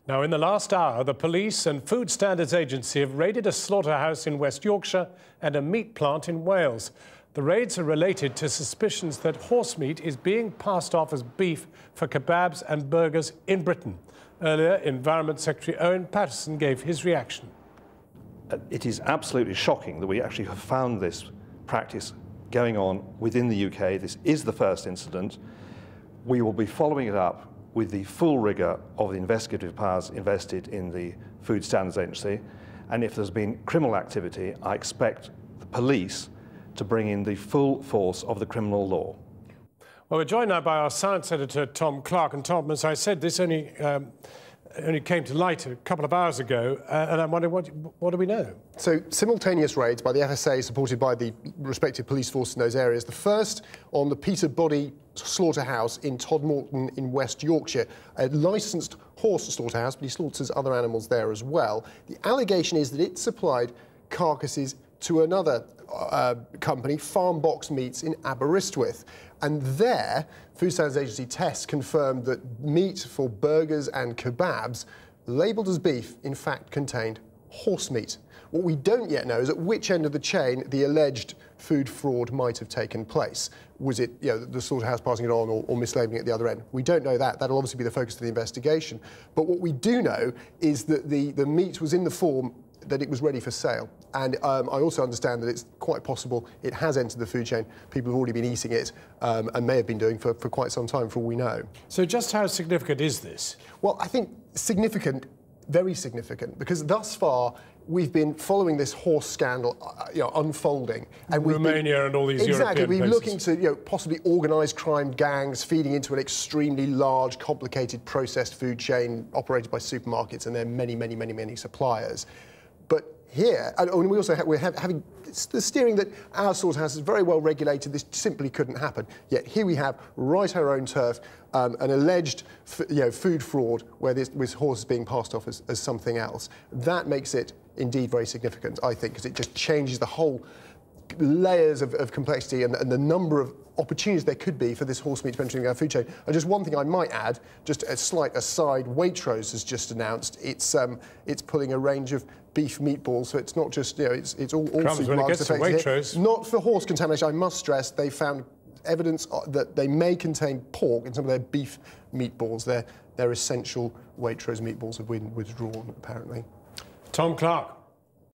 Now, in the last hour, the police and Food Standards Agency have raided a slaughterhouse in West Yorkshire and a meat plant in Wales. The raids are related to suspicions that horsemeat is being passed off as beef for kebabs and burgers in Britain. Earlier, Environment Secretary Owen Paterson gave his reaction. It is absolutely shocking that we actually have found this practice going on within the UK. This is the first incident. We will be following it up with the full rigour of the investigative powers invested in the Food Standards Agency. And if there's been criminal activity, I expect the police to bring in the full force of the criminal law. Well, we're joined now by our Science Editor Tom Clarke. And Tom, as I said, this only came to light a couple of hours ago, and I'm wondering, what do we know? So, simultaneous raids by the FSA, supported by the respective police forces in those areas. The first on the Peterbody slaughterhouse in Todmorden in West Yorkshire, a licensed horse slaughterhouse, but he slaughters other animals there as well. The allegation is that it supplied carcasses to another company, Farm Box Meats in Aberystwyth. And there, Food Standards Agency tests confirmed that meat for burgers and kebabs, labelled as beef, in fact contained horse meat. What we don't yet know is at which end of the chain the alleged food fraud might have taken place. Was it, the slaughterhouse passing it on or mislabeling it at the other end? We don't know that. That'll obviously be the focus of the investigation. But what we do know is that the meat was in the form that it was ready for sale. And I also understand that it's quite possible it has entered the food chain. People have already been eating it and may have been doing for quite some time, for all we know. So just how significant is this? Well, I think significant, very significant, because thus far we've been following this horse scandal unfolding. And Romania and all these European places. Exactly, we're looking to possibly organised crime gangs feeding into an extremely large, complicated processed food chain operated by supermarkets and their many suppliers. But here, and we also we're having the steering that our slaughterhouse is very well regulated. This simply couldn't happen. Yet here we have, right our own turf, an alleged food fraud where this horse is being passed off as something else. That makes it indeed very significant, I think, because it just changes the whole layers of complexity and the number of opportunities there could be for this horse meat entering our food chain. And just one thing I might add, just a slight aside, Waitrose has just announced it's pulling a range of beef meatballs, so it's not just, it's all supermarkets affected. Not for horse contamination, I must stress, they found evidence that they may contain pork in some of their beef meatballs. Their essential Waitrose meatballs have been withdrawn, apparently. Tom Clarke.